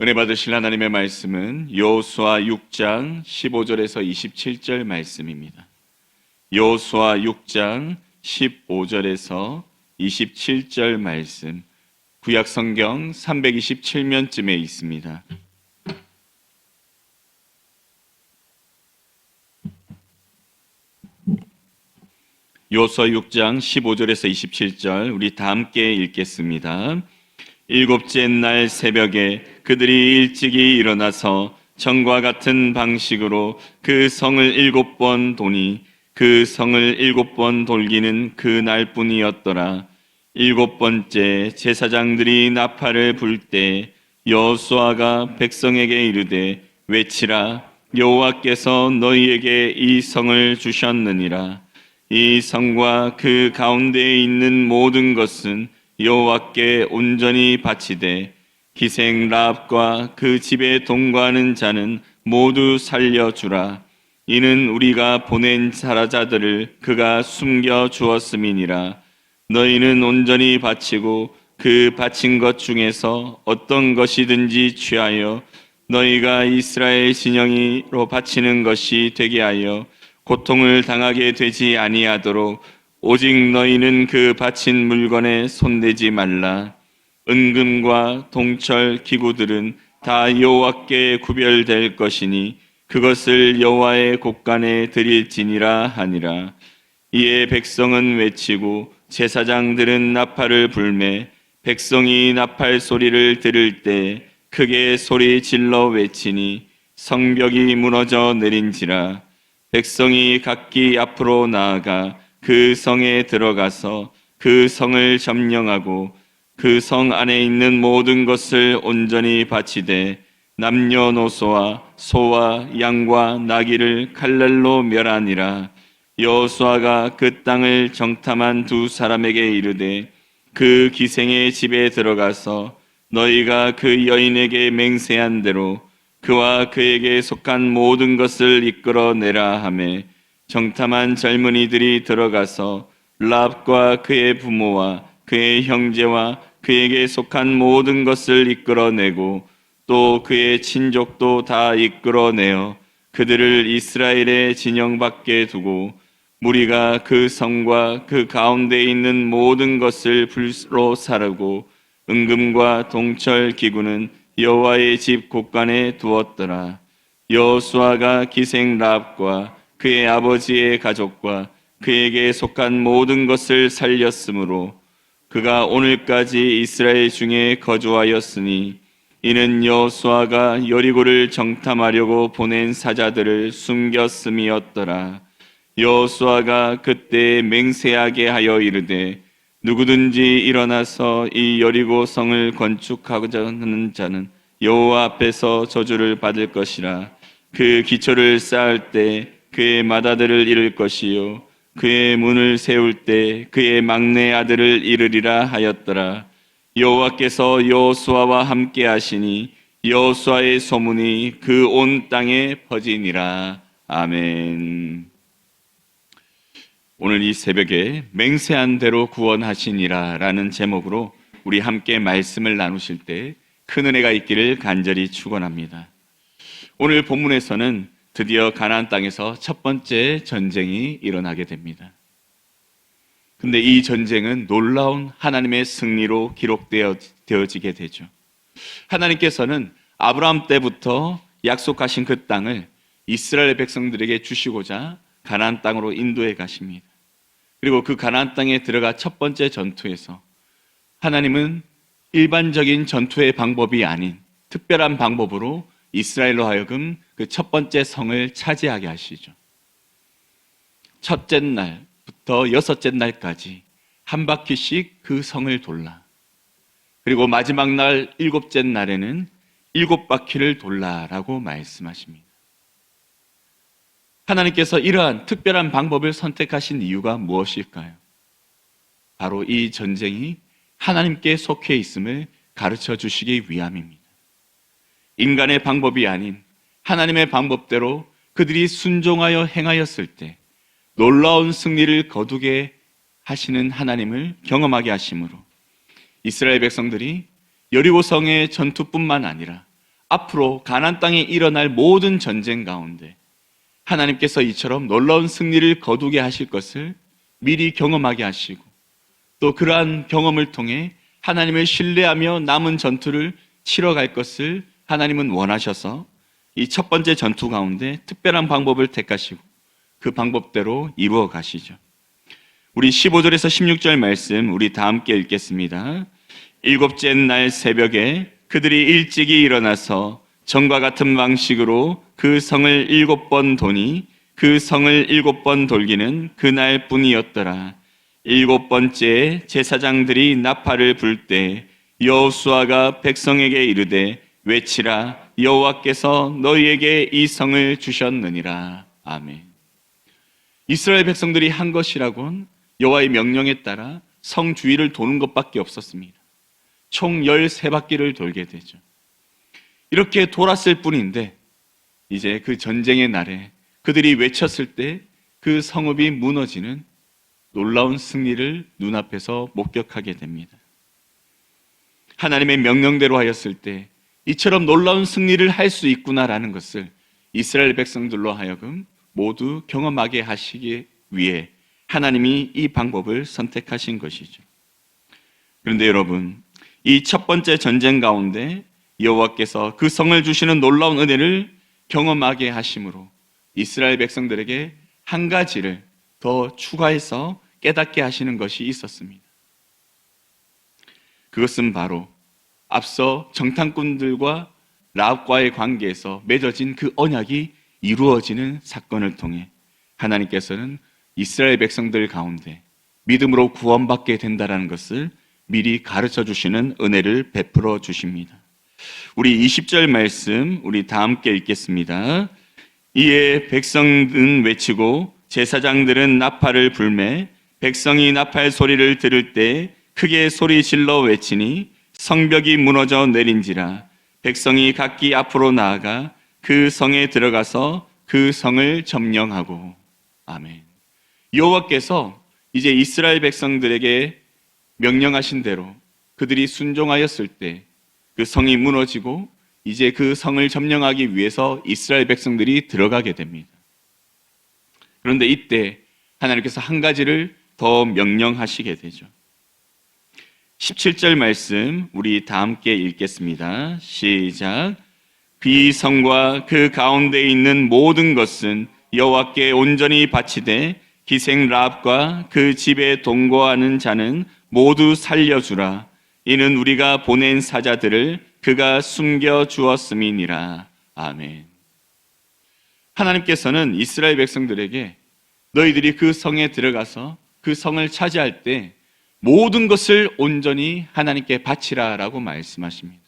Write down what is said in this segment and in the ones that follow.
은혜 받으실 하나님의 말씀은 여호수아 6장 15절에서 27절 말씀입니다. 여호수아 6장 15절에서 27절 말씀, 구약 성경 327면쯤에 있습니다. 여호수아 6장 15절에서 27절 우리 다 함께 읽겠습니다. 일곱째 날 새벽에 그들이 일찍이 일어나서 전과 같은 방식으로 그 성을 7번 도니 그 성을 7번 돌기는 그 날뿐이었더라. 7번째 제사장들이 나팔을 불 때 여호수아가 백성에게 이르되 외치라. 여호와께서 너희에게 이 성을 주셨느니라. 이 성과 그 가운데에 있는 모든 것은 여호와께 온전히 바치되 기생 라합과 그 집에 동거하는 자는 모두 살려주라. 이는 우리가 보낸 사라자들을 그가 숨겨 주었음이니라. 너희는 온전히 바치고 그 바친 것 중에서 어떤 것이든지 취하여 너희가 이스라엘 진영이로 바치는 것이 되게 하여 고통을 당하게 되지 아니하도록 오직 너희는 그 바친 물건에 손대지 말라. 은금과 동철 기구들은 다 여호와께 구별될 것이니 그것을 여호와의 곳간에 드릴지니라 하니라. 이에 백성은 외치고 제사장들은 나팔을 불매 백성이 나팔 소리를 들을 때 크게 소리 질러 외치니 성벽이 무너져 내린지라. 백성이 각기 앞으로 나아가 그 성에 들어가서 그 성을 점령하고 그 성 안에 있는 모든 것을 온전히 바치되 남녀노소와 소와 양과 나귀를 칼날로 멸하니라. 여호수아가 그 땅을 정탐한 두 사람에게 이르되 그 기생의 집에 들어가서 너희가 그 여인에게 맹세한 대로 그와 그에게 속한 모든 것을 이끌어내라 하매 정탐한 젊은이들이 들어가서 라합과 그의 부모와 그의 형제와 그에게 속한 모든 것을 이끌어내고 또 그의 친족도 다 이끌어내어 그들을 이스라엘의 진영 밖에 두고 무리가 그 성과 그 가운데 있는 모든 것을 불로 사르고 은금과 동철 기구는 여호와의 집 곳간에 두었더라. 여호수아가 기생 라합과 그의 아버지의 가족과 그에게 속한 모든 것을 살렸으므로 그가 오늘까지 이스라엘 중에 거주하였으니 이는 여호수아가 여리고를 정탐하려고 보낸 사자들을 숨겼음이었더라. 여호수아가 그때 맹세하게 하여 이르되 누구든지 일어나서 이 여리고 성을 건축하고자 하는 자는 여호와 앞에서 저주를 받을 것이라. 그 기초를 쌓을 때 그의 맏아들을 잃을 것이요 그의 문을 세울 때 그의 막내 아들을 잃으리라 하였더라. 여호와께서 여호수아와 함께 하시니 여호수아의 소문이 그 온 땅에 퍼지니라. 아멘. 오늘 이 새벽에 맹세한 대로 구원하시니라 라는 제목으로 우리 함께 말씀을 나누실 때 큰 은혜가 있기를 간절히 축원합니다. 오늘 본문에서는 드디어 가나안 땅에서 첫 번째 전쟁이 일어나게 됩니다. 근데 이 전쟁은 놀라운 하나님의 승리로 기록되어지게 되죠. 하나님께서는 아브라함 때부터 약속하신 그 땅을 이스라엘 백성들에게 주시고자 가나안 땅으로 인도해 가십니다. 그리고 그 가나안 땅에 들어가 첫 번째 전투에서 하나님은 일반적인 전투의 방법이 아닌 특별한 방법으로 이스라엘로 하여금 그 첫 번째 성을 차지하게 하시죠. 첫째 날부터 여섯째 날까지 한 바퀴씩 그 성을 돌라. 그리고 마지막 날 일곱째 날에는 7바퀴를 돌라라고 말씀하십니다. 하나님께서 이러한 특별한 방법을 선택하신 이유가 무엇일까요? 바로 이 전쟁이 하나님께 속해 있음을 가르쳐 주시기 위함입니다. 인간의 방법이 아닌 하나님의 방법대로 그들이 순종하여 행하였을 때 놀라운 승리를 거두게 하시는 하나님을 경험하게 하심으로 이스라엘 백성들이 여리고성의 전투뿐만 아니라 앞으로 가나안 땅에 일어날 모든 전쟁 가운데 하나님께서 이처럼 놀라운 승리를 거두게 하실 것을 미리 경험하게 하시고, 또 그러한 경험을 통해 하나님을 신뢰하며 남은 전투를 치러갈 것을 하나님은 원하셔서 이 첫 번째 전투 가운데 특별한 방법을 택하시고 그 방법대로 이루어 가시죠. 우리 15절에서 16절 말씀 우리 다 함께 읽겠습니다. 일곱째 날 새벽에 그들이 일찍이 일어나서 전과 같은 방식으로 그 성을 7번 도니 그 성을 7번 돌기는 그날 뿐이었더라. 7번째에 제사장들이 나팔을 불 때 여호수아가 백성에게 이르되 외치라, 여호와께서 너희에게 이 성을 주셨느니라. 아멘. 이스라엘 백성들이 한 것이라곤 여호와의 명령에 따라 성 주위를 도는 것밖에 없었습니다. 총 13바퀴를 돌게 되죠. 이렇게 돌았을 뿐인데 이제 그 전쟁의 날에 그들이 외쳤을 때 그 성읍이 무너지는 놀라운 승리를 눈앞에서 목격하게 됩니다. 하나님의 명령대로 하였을 때 이처럼 놀라운 승리를 할 수 있구나라는 것을 이스라엘 백성들로 하여금 모두 경험하게 하시기 위해 하나님이 이 방법을 선택하신 것이죠. 그런데 여러분, 이 첫 번째 전쟁 가운데 여호와께서 그 성을 주시는 놀라운 은혜를 경험하게 하심으로 이스라엘 백성들에게 한 가지를 더 추가해서 깨닫게 하시는 것이 있었습니다. 그것은 바로 앞서 정탐꾼들과 라합과의 관계에서 맺어진 그 언약이 이루어지는 사건을 통해 하나님께서는 이스라엘 백성들 가운데 믿음으로 구원받게 된다는 것을 미리 가르쳐 주시는 은혜를 베풀어 주십니다. 우리 20절 말씀 우리 다 함께 읽겠습니다. 이에 백성은 외치고 제사장들은 나팔을 불매 백성이 나팔 소리를 들을 때 크게 소리 질러 외치니 성벽이 무너져 내린지라. 백성이 각기 앞으로 나아가 그 성에 들어가서 그 성을 점령하고. 아멘. 여호와께서 이제 이스라엘 백성들에게 명령하신 대로 그들이 순종하였을 때 그 성이 무너지고 이제 그 성을 점령하기 위해서 이스라엘 백성들이 들어가게 됩니다. 그런데 이때 하나님께서 한 가지를 더 명령하시게 되죠. 17절 말씀 우리 다 함께 읽겠습니다. 시작. 그 성과 그 가운데 있는 모든 것은 여호와께 온전히 바치되 기생 라합과 그 집에 동거하는 자는 모두 살려주라. 이는 우리가 보낸 사자들을 그가 숨겨 주었음이니라. 아멘. 하나님께서는 이스라엘 백성들에게 너희들이 그 성에 들어가서 그 성을 차지할 때 모든 것을 온전히 하나님께 바치라라고 말씀하십니다.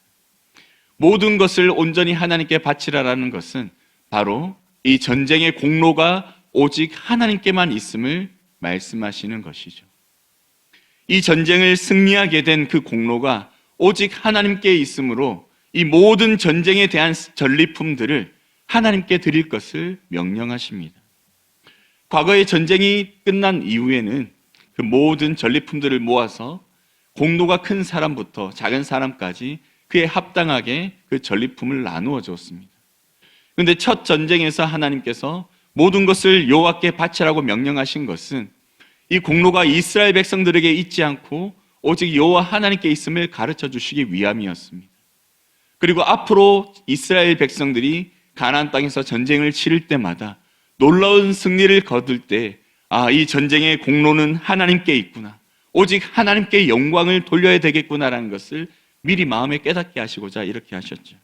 모든 것을 온전히 하나님께 바치라라는 것은 바로 이 전쟁의 공로가 오직 하나님께만 있음을 말씀하시는 것이죠. 이 전쟁을 승리하게 된 그 공로가 오직 하나님께 있으므로 이 모든 전쟁에 대한 전리품들을 하나님께 드릴 것을 명령하십니다. 과거의 전쟁이 끝난 이후에는 그 모든 전리품들을 모아서 공로가 큰 사람부터 작은 사람까지 그에 합당하게 그 전리품을 나누어 줬습니다. 그런데 첫 전쟁에서 하나님께서 모든 것을 여호와께 바치라고 명령하신 것은 이 공로가 이스라엘 백성들에게 있지 않고 오직 여호와 하나님께 있음을 가르쳐 주시기 위함이었습니다. 그리고 앞으로 이스라엘 백성들이 가나안 땅에서 전쟁을 치를 때마다 놀라운 승리를 거둘 때 이 전쟁의 공로는 하나님께 있구나, 오직 하나님께 영광을 돌려야 되겠구나라는 것을 미리 마음에 깨닫게 하시고자 이렇게 하셨죠.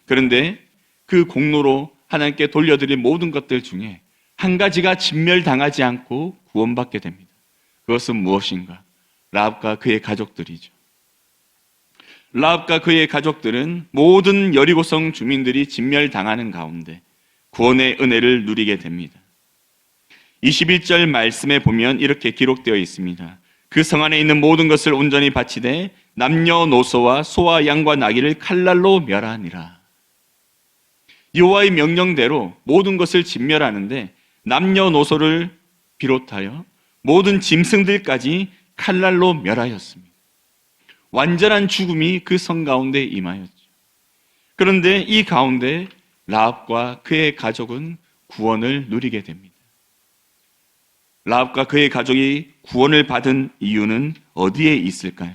그런데 그 공로로 하나님께 돌려드릴 모든 것들 중에 한 가지가 진멸당하지 않고 구원받게 됩니다. 그것은 무엇인가? 라합과 그의 가족들이죠. 라합과 그의 가족들은 모든 여리고성 주민들이 진멸당하는 가운데 구원의 은혜를 누리게 됩니다. 21절 말씀에 보면 이렇게 기록되어 있습니다. 그 성 안에 있는 모든 것을 온전히 바치되 남녀노소와 소와 양과 나귀를 칼날로 멸하니라. 여호와의 명령대로 모든 것을 진멸하는데 남녀노소를 비롯하여 모든 짐승들까지 칼날로 멸하였습니다. 완전한 죽음이 그 성 가운데 임하였죠. 그런데 이 가운데 라합과 그의 가족은 구원을 누리게 됩니다. 라합과 그의 가족이 구원을 받은 이유는 어디에 있을까요?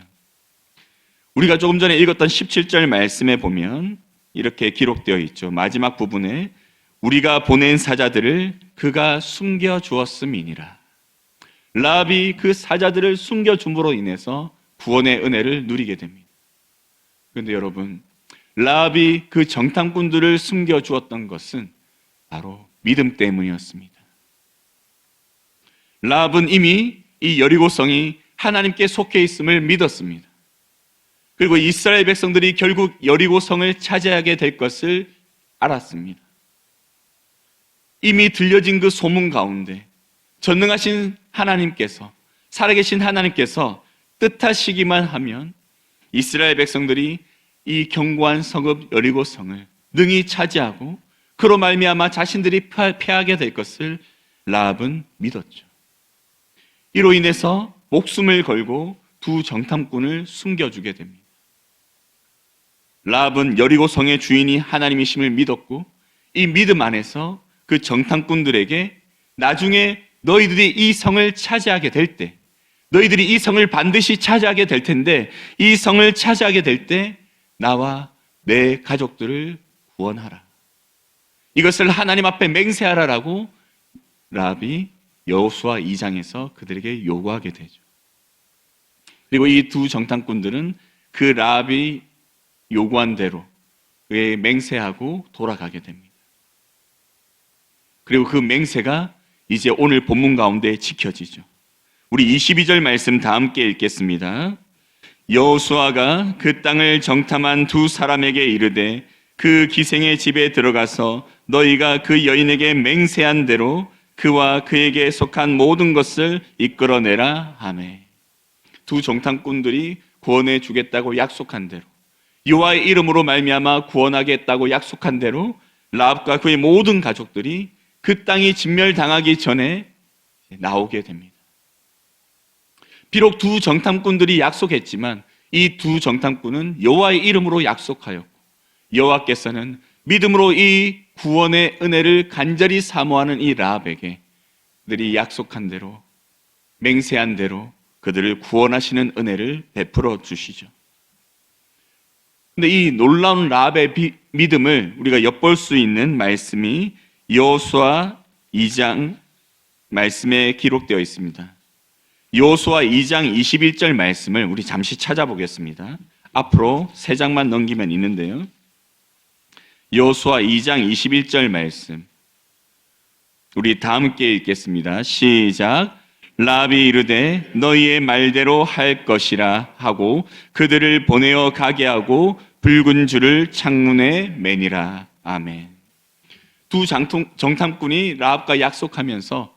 우리가 조금 전에 읽었던 17절 말씀에 보면 이렇게 기록되어 있죠. 마지막 부분에 우리가 보낸 사자들을 그가 숨겨 주었음이니라. 라합이 그 사자들을 숨겨 줌으로 인해서 구원의 은혜를 누리게 됩니다. 그런데 여러분, 라합이 그 정탐꾼들을 숨겨 주었던 것은 바로 믿음 때문이었습니다. 라합은 이미 이 여리고성이 하나님께 속해 있음을 믿었습니다. 그리고 이스라엘 백성들이 결국 여리고성을 차지하게 될 것을 알았습니다. 이미 들려진 그 소문 가운데 전능하신 하나님께서, 살아계신 하나님께서 뜻하시기만 하면 이스라엘 백성들이 이 견고한 성읍 여리고성을 능히 차지하고 그로 말미암아 자신들이 패하게 될 것을 라합은 믿었죠. 이로 인해서 목숨을 걸고 두 정탐꾼을 숨겨주게 됩니다. 라합은 여리고성의 주인이 하나님이심을 믿었고 이 믿음 안에서 그 정탐꾼들에게 나중에 너희들이 이 성을 차지하게 될 때, 너희들이 이 성을 반드시 차지하게 될 텐데 이 성을 차지하게 될 때 나와 내 가족들을 구원하라. 이것을 하나님 앞에 맹세하라라고 라합이 여호수아 2장에서 그들에게 요구하게 되죠. 그리고 이 두 정탐꾼들은 그 라합이 요구한 대로 그의 맹세하고 돌아가게 됩니다. 그리고 그 맹세가 이제 오늘 본문 가운데 지켜지죠. 우리 22절 말씀 다 함께 읽겠습니다. 여호수아가 그 땅을 정탐한 두 사람에게 이르되 그 기생의 집에 들어가서 너희가 그 여인에게 맹세한 대로 그와 그에게 속한 모든 것을 이끌어내라 하매. 두 정탐꾼들이 구원해 주겠다고 약속한 대로, 여호와의 이름으로 말미암아 구원하겠다고 약속한 대로 라합과 그의 모든 가족들이 그 땅이 진멸당하기 전에 나오게 됩니다. 비록 두 정탐꾼들이 약속했지만 이 두 정탐꾼은 여호와의 이름으로 약속하였고 여호와께서는 믿음으로 이 구원의 은혜를 간절히 사모하는 이 라합에게 그들이 약속한 대로, 맹세한 대로 그들을 구원하시는 은혜를 베풀어 주시죠. 근데 이 놀라운 라합의 믿음을 우리가 엿볼 수 있는 말씀이 여호수아 2장 말씀에 기록되어 있습니다. 여호수아 2장 21절 말씀을 우리 잠시 찾아보겠습니다. 앞으로 3장만 넘기면 있는데요. 여호수아 2장 21절 말씀 우리 다 함께 읽겠습니다. 시작. 라합이 이르되 너희의 말대로 할 것이라 하고 그들을 보내어 가게 하고 붉은 줄을 창문에 매니라. 아멘. 두 정탐꾼이 라합과 약속하면서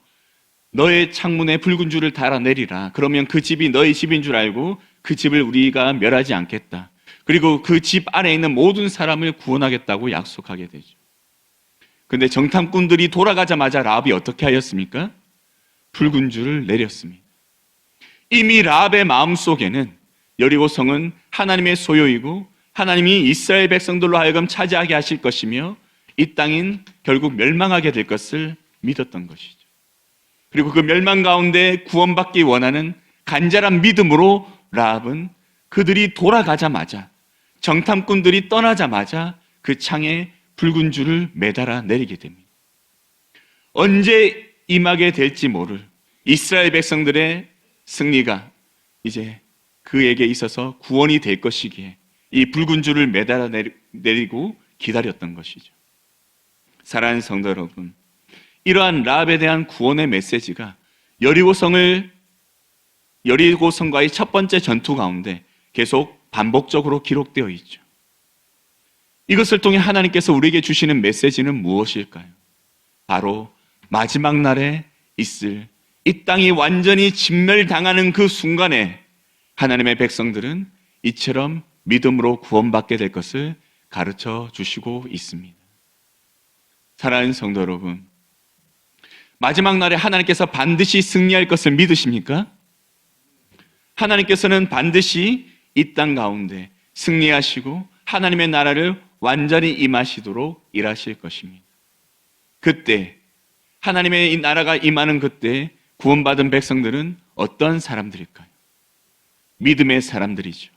너의 창문에 붉은 줄을 달아내리라. 그러면 그 집이 너의 집인 줄 알고 그 집을 우리가 멸하지 않겠다. 그리고 그 집 안에 있는 모든 사람을 구원하겠다고 약속하게 되죠. 그런데 정탐꾼들이 돌아가자마자 라합이 어떻게 하였습니까? 붉은 줄을 내렸습니다. 이미 라합의 마음속에는 여리고성은 하나님의 소유이고 하나님이 이스라엘 백성들로 하여금 차지하게 하실 것이며 이 땅인 결국 멸망하게 될 것을 믿었던 것이죠. 그리고 그 멸망 가운데 구원받기 원하는 간절한 믿음으로 라합은 그들이 돌아가자마자, 정탐꾼들이 떠나자마자 그 창에 붉은 줄을 매달아 내리게 됩니다. 언제 임하게 될지 모를 이스라엘 백성들의 승리가 이제 그에게 있어서 구원이 될 것이기에 이 붉은 줄을 매달아 내리고 기다렸던 것이죠. 사랑하는 성도 여러분, 이러한 라합에 대한 구원의 메시지가 여리고성과의 첫 번째 전투 가운데 계속 반복적으로 기록되어 있죠. 이것을 통해 하나님께서 우리에게 주시는 메시지는 무엇일까요? 바로 마지막 날에 있을 이 땅이 완전히 진멸당하는 그 순간에 하나님의 백성들은 이처럼 믿음으로 구원받게 될 것을 가르쳐 주시고 있습니다. 사랑하는 성도 여러분, 마지막 날에 하나님께서 반드시 승리할 것을 믿으십니까? 하나님께서는 반드시 이 땅 가운데 승리하시고 하나님의 나라를 완전히 임하시도록 일하실 것입니다. 그때 하나님의 이 나라가 임하는 그때 구원받은 백성들은 어떤 사람들일까요? 믿음의 사람들이죠.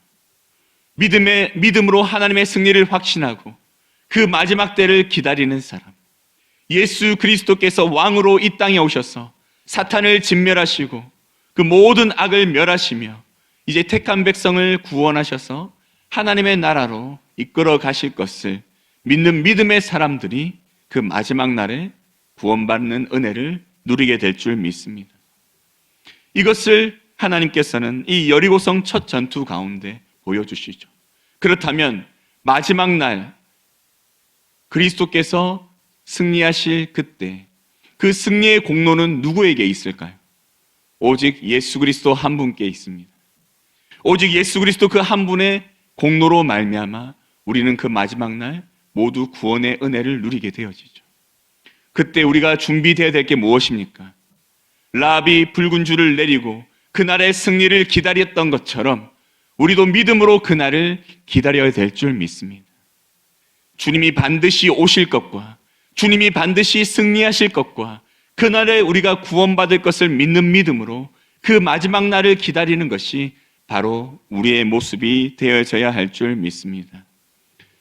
믿음으로 하나님의 승리를 확신하고 그 마지막 때를 기다리는 사람. 예수 그리스도께서 왕으로 이 땅에 오셔서 사탄을 진멸하시고 그 모든 악을 멸하시며 이제 택한 백성을 구원하셔서 하나님의 나라로 이끌어 가실 것을 믿는 믿음의 사람들이 그 마지막 날에 구원받는 은혜를 누리게 될 줄 믿습니다. 이것을 하나님께서는 이 여리고성 첫 전투 가운데 보여주시죠. 그렇다면 마지막 날 그리스도께서 승리하실 그때 그 승리의 공로는 누구에게 있을까요? 오직 예수 그리스도 한 분께 있습니다. 오직 예수 그리스도 그 한 분의 공로로 말미암아 우리는 그 마지막 날 모두 구원의 은혜를 누리게 되어지죠. 그때 우리가 준비되어야 될 게 무엇입니까? 라합이 붉은 줄을 내리고 그날의 승리를 기다렸던 것처럼 우리도 믿음으로 그날을 기다려야 될 줄 믿습니다. 주님이 반드시 오실 것과 주님이 반드시 승리하실 것과 그날에 우리가 구원받을 것을 믿는 믿음으로 그 마지막 날을 기다리는 것이 바로 우리의 모습이 되어져야 할 줄 믿습니다.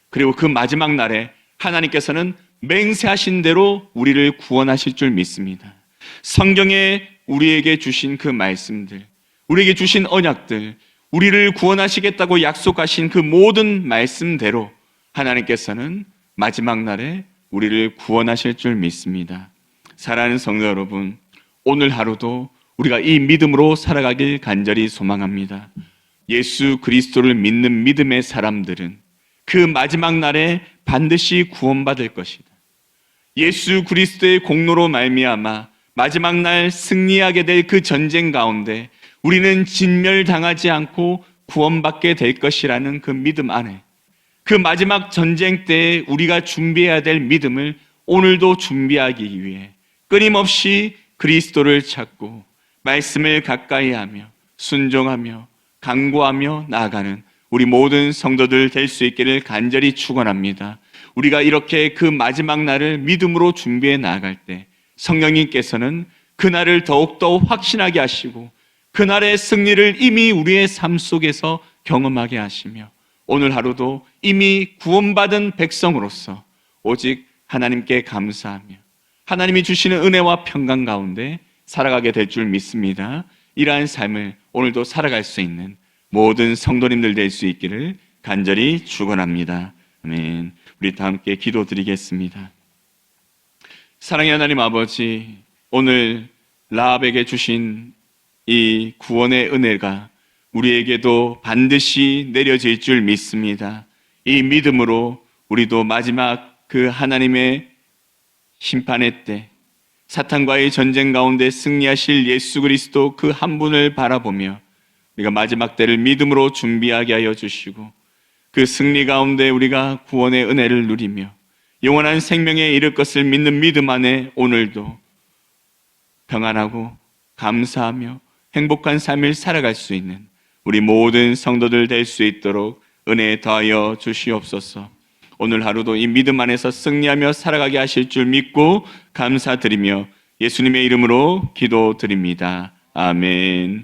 그리고 그 마지막 날에 하나님께서는 맹세하신 대로 우리를 구원하실 줄 믿습니다. 성경에 우리에게 주신 그 말씀들, 우리에게 주신 언약들, 우리를 구원하시겠다고 약속하신 그 모든 말씀대로 하나님께서는 마지막 날에 우리를 구원하실 줄 믿습니다. 사랑하는 성도 여러분, 오늘 하루도 우리가 이 믿음으로 살아가길 간절히 소망합니다. 예수 그리스도를 믿는 믿음의 사람들은 그 마지막 날에 반드시 구원받을 것이다. 예수 그리스도의 공로로 말미암아 마지막 날 승리하게 될 그 전쟁 가운데 우리는 진멸당하지 않고 구원받게 될 것이라는 그 믿음 안에 그 마지막 전쟁 때에 우리가 준비해야 될 믿음을 오늘도 준비하기 위해 끊임없이 그리스도를 찾고 말씀을 가까이 하며 순종하며 간구하며 나아가는 우리 모든 성도들 될 수 있기를 간절히 축원합니다. 우리가 이렇게 그 마지막 날을 믿음으로 준비해 나아갈 때 성령님께서는 그날을 더욱더 확신하게 하시고 그날의 승리를 이미 우리의 삶 속에서 경험하게 하시며 오늘 하루도 이미 구원받은 백성으로서 오직 하나님께 감사하며 하나님이 주시는 은혜와 평강 가운데 살아가게 될 줄 믿습니다. 이러한 삶을 오늘도 살아갈 수 있는 모든 성도님들 될 수 있기를 간절히 축원합니다. 아멘. 우리 다 함께 기도드리겠습니다. 사랑의 하나님 아버지, 오늘 라합에게 주신 이 구원의 은혜가 우리에게도 반드시 내려질 줄 믿습니다. 이 믿음으로 우리도 마지막 그 하나님의 심판의 때 사탄과의 전쟁 가운데 승리하실 예수 그리스도 그 한 분을 바라보며 우리가 마지막 때를 믿음으로 준비하게 하여 주시고 그 승리 가운데 우리가 구원의 은혜를 누리며 영원한 생명에 이를 것을 믿는 믿음 안에 오늘도 평안하고 감사하며 행복한 삶을 살아갈 수 있는 우리 모든 성도들 될 수 있도록 은혜 더하여 주시옵소서. 오늘 하루도 이 믿음 안에서 승리하며 살아가게 하실 줄 믿고 감사드리며 예수님의 이름으로 기도드립니다. 아멘.